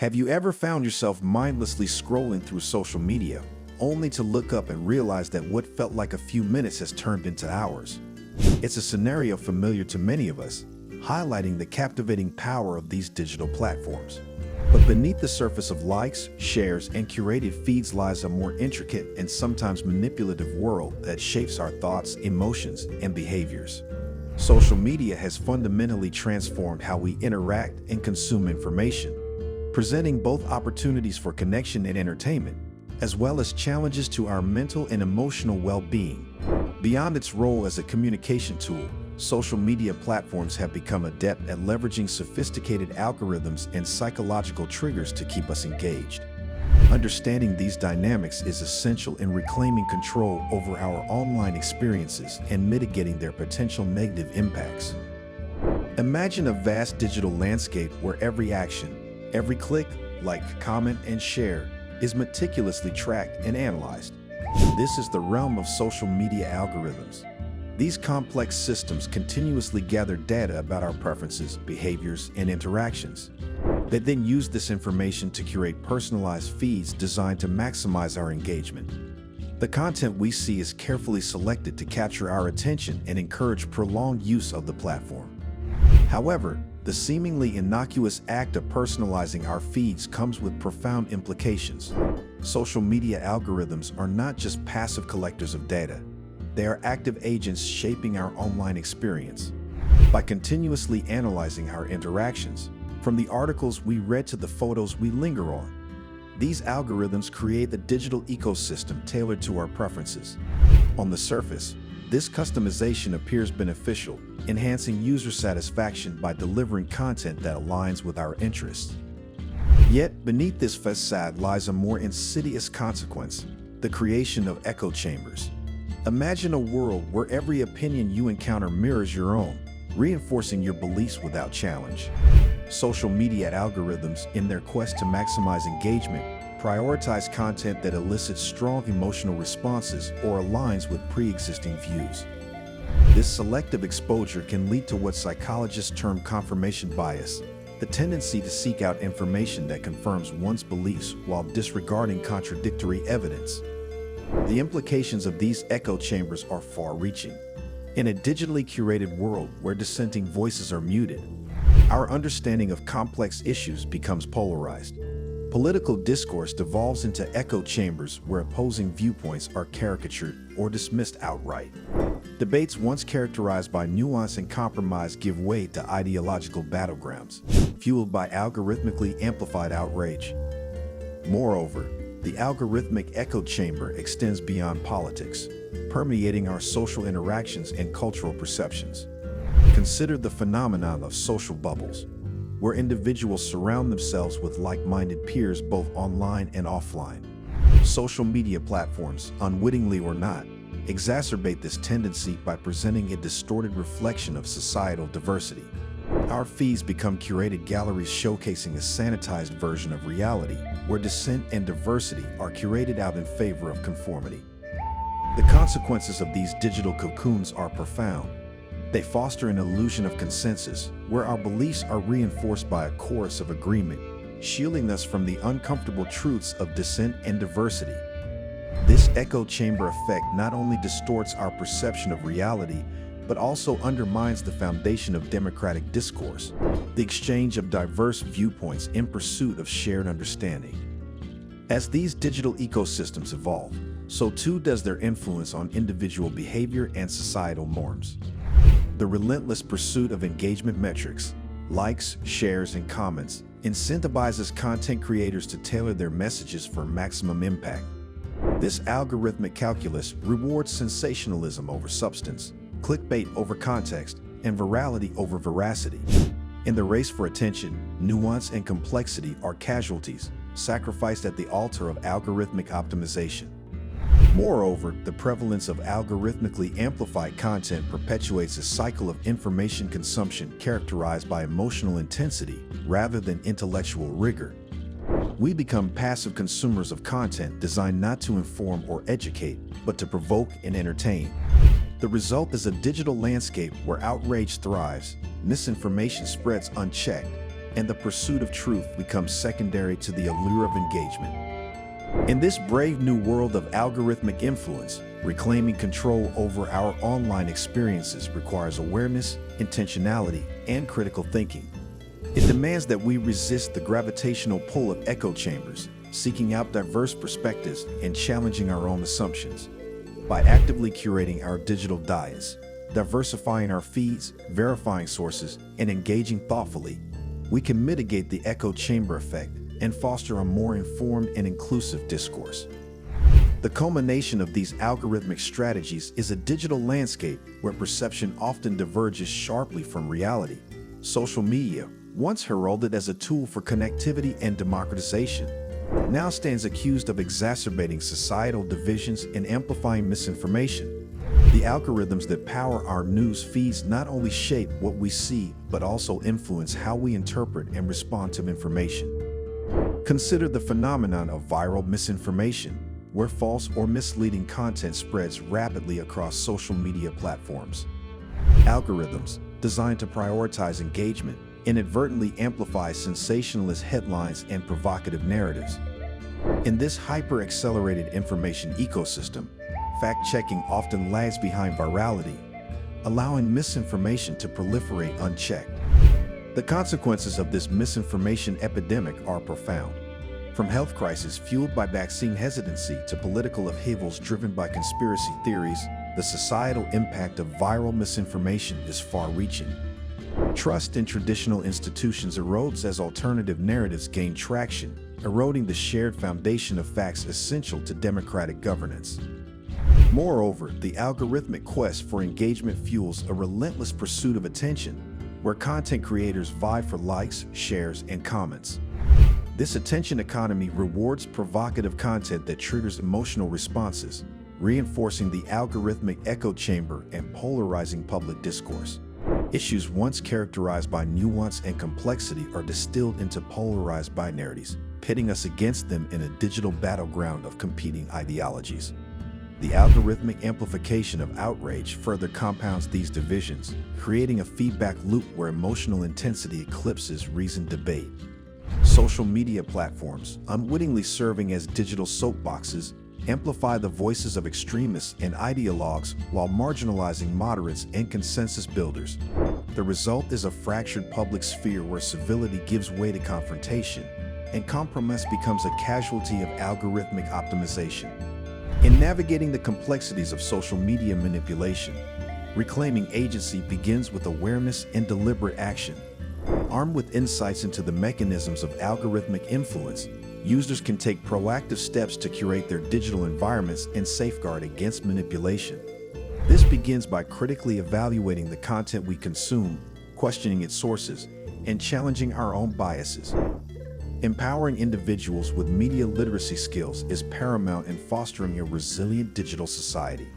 Have you ever found yourself mindlessly scrolling through social media, only to look up and realize that what felt like a few minutes has turned into hours? It's a scenario familiar to many of us, highlighting the captivating power of these digital platforms. But beneath the surface of likes, shares, and curated feeds lies a more intricate and sometimes manipulative world that shapes our thoughts, emotions, and behaviors. Social media has fundamentally transformed how we interact and consume information, presenting both opportunities for connection and entertainment, as well as challenges to our mental and emotional well-being. Beyond its role as a communication tool, social media platforms have become adept at leveraging sophisticated algorithms and psychological triggers to keep us engaged. Understanding these dynamics is essential in reclaiming control over our online experiences and mitigating their potential negative impacts. Imagine a vast digital landscape where every action, every click, like, comment, and share is meticulously tracked and analyzed. This is the realm of social media algorithms. These complex systems continuously gather data about our preferences, behaviors, and interactions. They then use this information to curate personalized feeds designed to maximize our engagement. The content we see is carefully selected to capture our attention and encourage prolonged use of the platform. However, the seemingly innocuous act of personalizing our feeds comes with profound implications. Social media algorithms are not just passive collectors of data. They are active agents shaping our online experience. By continuously analyzing our interactions, from the articles we read to the photos we linger on, these algorithms create a digital ecosystem tailored to our preferences. On the surface, this customization appears beneficial, enhancing user satisfaction by delivering content that aligns with our interests. Yet, beneath this facade lies a more insidious consequence: the creation of echo chambers. Imagine a world where every opinion you encounter mirrors your own, reinforcing your beliefs without challenge. Social media algorithms, in their quest to maximize engagement, prioritize content that elicits strong emotional responses or aligns with pre-existing views. This selective exposure can lead to what psychologists term confirmation bias, the tendency to seek out information that confirms one's beliefs while disregarding contradictory evidence. The implications of these echo chambers are far-reaching. In a digitally curated world where dissenting voices are muted, our understanding of complex issues becomes polarized. Political discourse devolves into echo chambers where opposing viewpoints are caricatured or dismissed outright. Debates once characterized by nuance and compromise give way to ideological battlegrounds, fueled by algorithmically amplified outrage. Moreover, the algorithmic echo chamber extends beyond politics, permeating our social interactions and cultural perceptions. Consider the phenomenon of social bubbles, where individuals surround themselves with like-minded peers both online and offline. Social media platforms, unwittingly or not, exacerbate this tendency by presenting a distorted reflection of societal diversity. Our feeds become curated galleries showcasing a sanitized version of reality, where dissent and diversity are curated out in favor of conformity. The consequences of these digital cocoons are profound. They foster an illusion of consensus, where our beliefs are reinforced by a chorus of agreement, shielding us from the uncomfortable truths of dissent and diversity. This echo chamber effect not only distorts our perception of reality, but also undermines the foundation of democratic discourse, the exchange of diverse viewpoints in pursuit of shared understanding. As these digital ecosystems evolve, so too does their influence on individual behavior and societal norms. The relentless pursuit of engagement metrics, likes, shares, and comments, incentivizes content creators to tailor their messages for maximum impact. This algorithmic calculus rewards sensationalism over substance, clickbait over context, and virality over veracity. In the race for attention, nuance and complexity are casualties, sacrificed at the altar of algorithmic optimization. Moreover, the prevalence of algorithmically amplified content perpetuates a cycle of information consumption characterized by emotional intensity rather than intellectual rigor. We become passive consumers of content designed not to inform or educate, but to provoke and entertain. The result is a digital landscape where outrage thrives, misinformation spreads unchecked, and the pursuit of truth becomes secondary to the allure of engagement. In this brave new world of algorithmic influence, reclaiming control over our online experiences requires awareness, intentionality, and critical thinking. It demands that we resist the gravitational pull of echo chambers, seeking out diverse perspectives and challenging our own assumptions. By actively curating our digital diets, diversifying our feeds, verifying sources, and engaging thoughtfully, we can mitigate the echo chamber effect and foster a more informed and inclusive discourse. The culmination of these algorithmic strategies is a digital landscape where perception often diverges sharply from reality. Social media, once heralded as a tool for connectivity and democratization, now stands accused of exacerbating societal divisions and amplifying misinformation. The algorithms that power our news feeds not only shape what we see, but also influence how we interpret and respond to information. Consider the phenomenon of viral misinformation, where false or misleading content spreads rapidly across social media platforms. Algorithms, designed to prioritize engagement, inadvertently amplify sensationalist headlines and provocative narratives. In this hyper-accelerated information ecosystem, fact-checking often lags behind virality, allowing misinformation to proliferate unchecked. The consequences of this misinformation epidemic are profound. From health crises fueled by vaccine hesitancy to political upheavals driven by conspiracy theories, the societal impact of viral misinformation is far-reaching. Trust in traditional institutions erodes as alternative narratives gain traction, eroding the shared foundation of facts essential to democratic governance. Moreover, the algorithmic quest for engagement fuels a relentless pursuit of attention, where content creators vie for likes, shares, and comments. This attention economy rewards provocative content that triggers emotional responses, reinforcing the algorithmic echo chamber and polarizing public discourse. Issues once characterized by nuance and complexity are distilled into polarized binarities, pitting us against them in a digital battleground of competing ideologies. The algorithmic amplification of outrage further compounds these divisions, creating a feedback loop where emotional intensity eclipses reasoned debate. Social media platforms, unwittingly serving as digital soapboxes, amplify the voices of extremists and ideologues while marginalizing moderates and consensus builders. The result is a fractured public sphere where civility gives way to confrontation, and compromise becomes a casualty of algorithmic optimization. In navigating the complexities of social media manipulation, reclaiming agency begins with awareness and deliberate action. Armed with insights into the mechanisms of algorithmic influence, users can take proactive steps to curate their digital environments and safeguard against manipulation. This begins by critically evaluating the content we consume, questioning its sources, and challenging our own biases. Empowering individuals with media literacy skills is paramount in fostering a resilient digital society.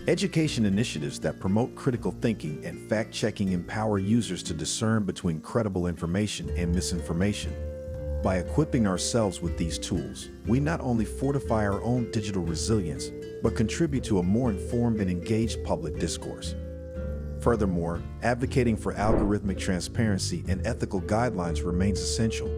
Education initiatives that promote critical thinking and fact-checking empower users to discern between credible information and misinformation. By equipping ourselves with these tools, we not only fortify our own digital resilience, but contribute to a more informed and engaged public discourse. Furthermore, advocating for algorithmic transparency and ethical guidelines remains essential.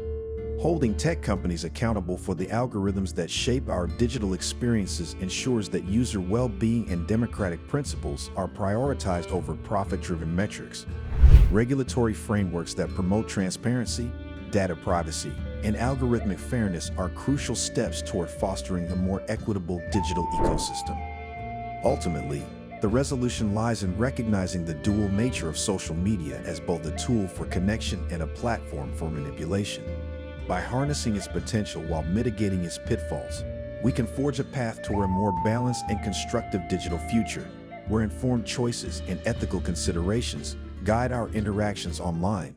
Holding tech companies accountable for the algorithms that shape our digital experiences ensures that user well-being and democratic principles are prioritized over profit-driven metrics. Regulatory frameworks that promote transparency, data privacy, and algorithmic fairness are crucial steps toward fostering a more equitable digital ecosystem. Ultimately, the resolution lies in recognizing the dual nature of social media as both a tool for connection and a platform for manipulation. By harnessing its potential while mitigating its pitfalls, we can forge a path toward a more balanced and constructive digital future, where informed choices and ethical considerations guide our interactions online.